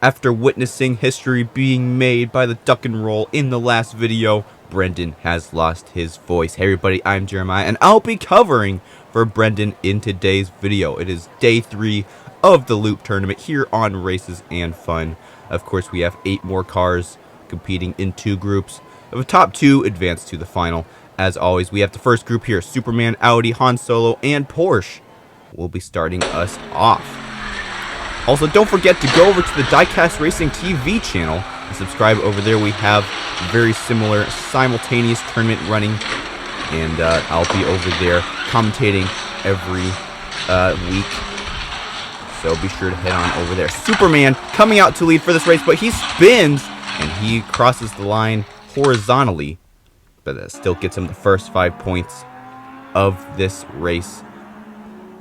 After witnessing history being made by the duck and roll in the last video, Brendan has lost his voice. Hey everybody, I'm Jeremiah, and I'll be covering for Brendan in today's video. It is day 3 of the Loop tournament here on Races and Fun. Of course, we have 8 more cars competing in 2 groups. The top 2 advance to the final. As always, we have the first group here, Superman, Audi, Han Solo, and Porsche will be starting us off. Also, don't forget to go over to the Diecast Racing TV channel and subscribe over there. We have very similar simultaneous tournament running, and I'll be over there commentating every week. So be sure to head on over there. Superman coming out to lead for this race, but he spins and he crosses the line horizontally, but that still gets him the first 5 points of this race.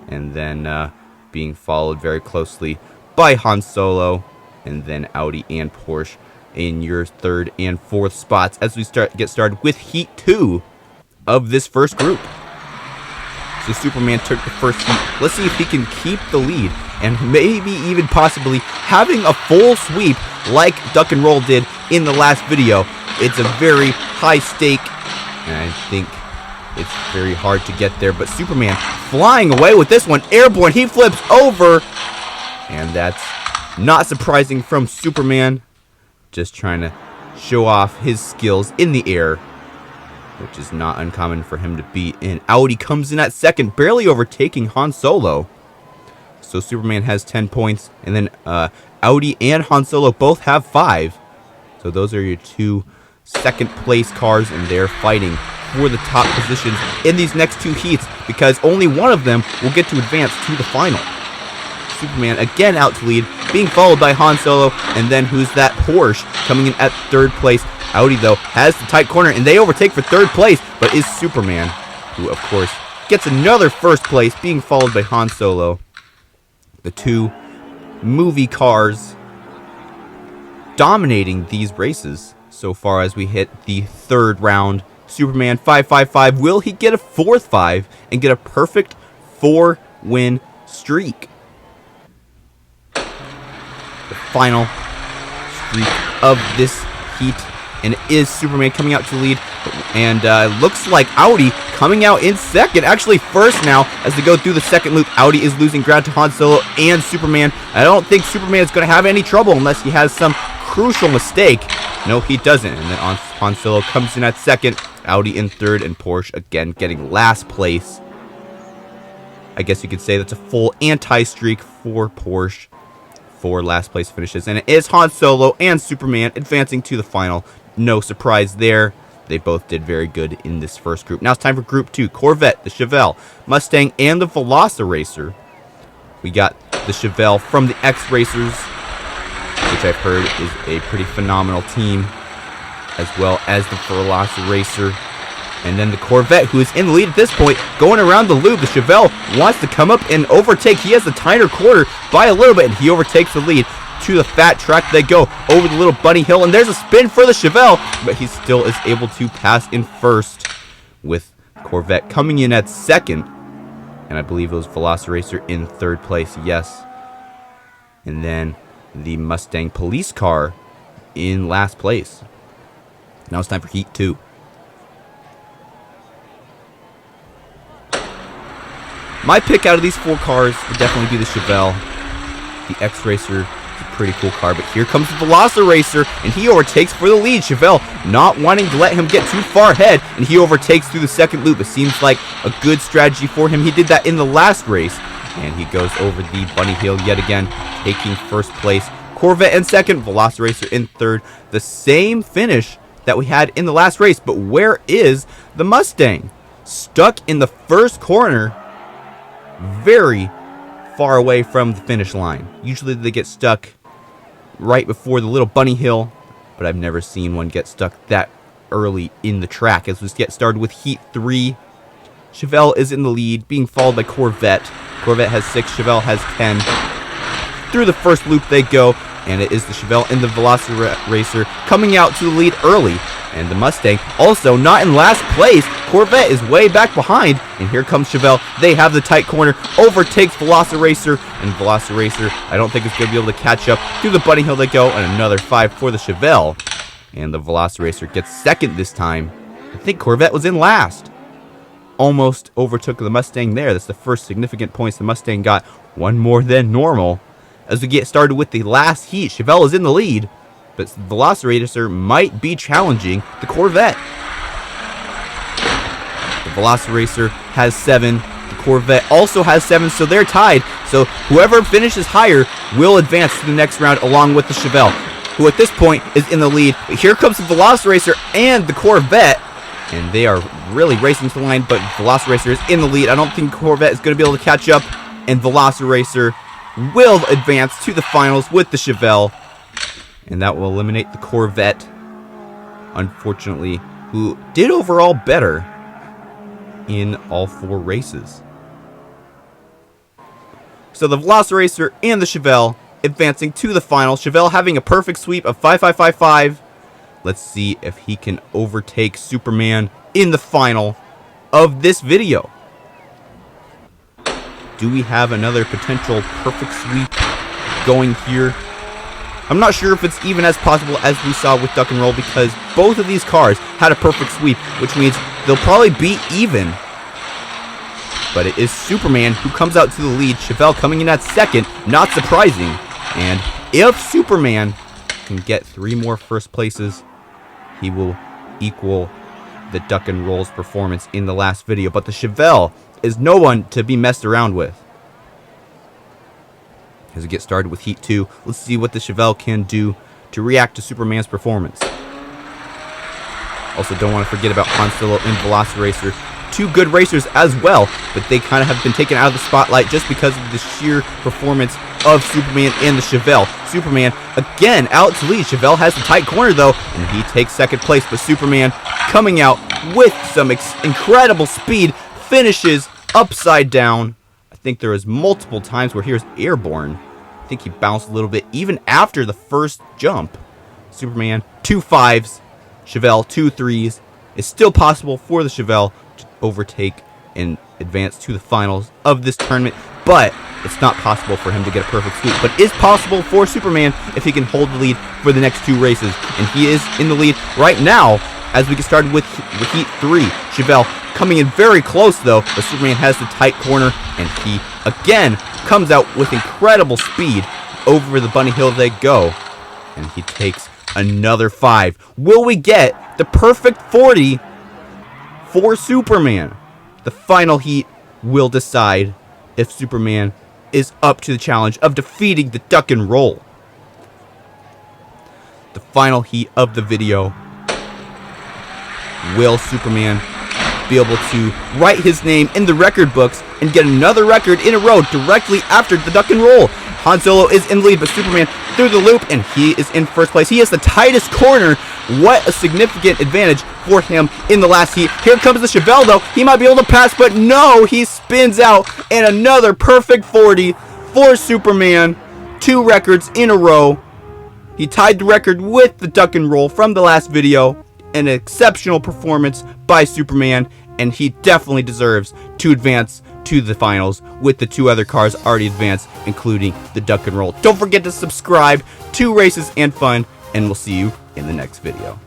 And then being followed very closely by Han Solo, and then Audi and Porsche in your 3rd and 4th spots as we get started with Heat 2 of this first group. So Superman took the first heat. Let's see if he can keep the lead and maybe even possibly having a full sweep like Duck and Roll did in the last video. It's a very high stake, and I think it's very hard to get there, but Superman flying away with this one. Airborne, he flips over, and that's not surprising from Superman. Just trying to show off his skills in the air, which is not uncommon for him to be in. Audi comes in at 2nd, barely overtaking Han Solo. So Superman has 10 points, and then Audi and Han Solo both have 5. So those are your 2 second place cars, and they're fighting for the top positions in these next 2 heats because only one of them will get to advance to the final. Superman again out to lead, being followed by Han Solo, and then who's that? Porsche coming in at 3rd place. Audi, though, has the tight corner, and they overtake for 3rd place, but is Superman, who, of course, gets another 1st place, being followed by Han Solo. The 2 movie cars dominating these races so far as we hit the 3rd round. Superman 555. Will he get a 4th 5 and get a perfect 4-win streak? The final streak of this heat, and it is Superman coming out to lead, and looks like Audi coming out in 2nd, actually 1st now as they go through the 2nd loop. Audi is losing ground to Han Solo and Superman. I don't think Superman is going to have any trouble unless he has some crucial mistake. No, he doesn't. And then Han Solo comes in at 2nd, Audi in 3rd, and Porsche again getting last place. I guess you could say that's a full anti-streak for Porsche for last place finishes. And it is Han Solo and Superman advancing to the final. No surprise there. They both did very good in this first group. Now it's time for Group 2. Corvette, the Chevelle, Mustang, and the Veloci-Racer. We got the Chevelle from the X-Racers, which I've heard is a pretty phenomenal team, as well as the Veloci-Racer. And then the Corvette, who is in the lead at this point, going around the loop. The Chevelle wants to come up and overtake. He has the tighter quarter by a little bit, and he overtakes the lead. To the fat track they go, over the little bunny hill, and there's a spin for the Chevelle, but he still is able to pass in 1st, with Corvette coming in at 2nd, and I believe it was Veloci-Racer in 3rd place, yes. And then the Mustang police car in last place. Now it's time for Heat 2. My pick out of these 4 cars would definitely be the Chevelle. The X-Racer is a pretty cool car, but here comes the Veloci-Racer, and he overtakes for the lead. Chevelle not wanting to let him get too far ahead, and he overtakes through the 2nd loop. It seems like a good strategy for him. He did that in the last race, and he goes over the bunny hill yet again, taking 1st place. Corvette in 2nd, Veloci-Racer in 3rd. The same finish that we had in the last race, but where is the Mustang? Stuck in the 1st corner, very far away from the finish line. Usually they get stuck right before the little bunny hill, but I've never seen one get stuck that early in the track. As we get started with Heat 3, Chevelle is in the lead, being followed by Corvette. Corvette has 6, Chevelle has 10. Through the 1st loop they go, and it is the Chevelle in the Veloci-Racer coming out to the lead early. And the Mustang also not in last place. Corvette is way back behind, and here comes Chevelle. They have the tight corner, overtakes Veloci-Racer, and Veloci-Racer, I don't think it's going to be able to catch up. Through the bunny hill they go, and another 5 for the Chevelle. And the Veloci-Racer gets second this time. I think Corvette was in last. Almost overtook the Mustang there. That's the first significant points the Mustang got. One more than normal. As we get started with the last heat, Chevelle is in the lead, but Veloci-Racer might be challenging the Corvette. The Veloci-Racer has 7. The Corvette also has 7, so they're tied. So whoever finishes higher will advance to the next round along with the Chevelle, who at this point is in the lead. But here comes the Veloci-Racer and the Corvette, and they are really racing to the line, but Veloci-Racer is in the lead. I don't think Corvette is going to be able to catch up, and Veloci-Racer will advance to the finals with the Chevelle, and that will eliminate the Corvette, unfortunately, who did overall better in all 4 races. So the Veloci-Racer and the Chevelle advancing to the final. Chevelle having a perfect sweep of 5.555. Let's see if he can overtake Superman in the final of this video. Do we have another potential perfect sweep going here? I'm not sure if it's even as possible as we saw with Duck and Roll, because both of these cars had a perfect sweep, which means they'll probably be even. But it is Superman who comes out to the lead. Chevelle coming in at second, not surprising. And if Superman can get 3 more first places, he will equal the Duck and Roll's performance in the last video. But the Chevelle is no one to be messed around with. As we get started with Heat 2, let's see what the Chevelle can do to react to Superman's performance. Also, don't want to forget about Han Solo and Veloci-Racer. 2 good racers as well, but they kind of have been taken out of the spotlight just because of the sheer performance of Superman and the Chevelle. Superman, again, out to lead. Chevelle has the tight corner, though, and he takes second place, but Superman coming out with some incredible speed, finishes upside down. I think there was multiple times where he was airborne. I think he bounced a little bit even after the first jump. Superman, 2 5s. Chevelle, 2 3s. It's still possible for the Chevelle to overtake and advance to the finals of this tournament, but it's not possible for him to get a perfect sweep. But it is possible for Superman if he can hold the lead for the next 2 races. And he is in the lead right now as we get started with Heat 3. Chevelle coming in very close, though, but Superman has the tight corner, and he, again, comes out with incredible speed. Over the bunny hill they go, and he takes another 5. Will we get the perfect 40 for Superman? The final heat will decide if Superman is up to the challenge of defeating the Duck and Roll. The final heat of the video. Will Superman be able to write his name in the record books and get another record in a row directly after the Duck and Roll? Han Solo is in the lead, but Superman through the loop, and he is in first place. He has the tightest corner. What a significant advantage for him in the last heat. Here comes the Chevelle, though. He might be able to pass, but no, he spins out, and another perfect 40 for Superman. 2 records in a row. He tied the record with the Duck and Roll from the last video. An exceptional performance by Superman, and he definitely deserves to advance to the finals with the 2 other cars already advanced, including the Duck and Roll. Don't forget to subscribe to Races and Fun, and we'll see you in the next video.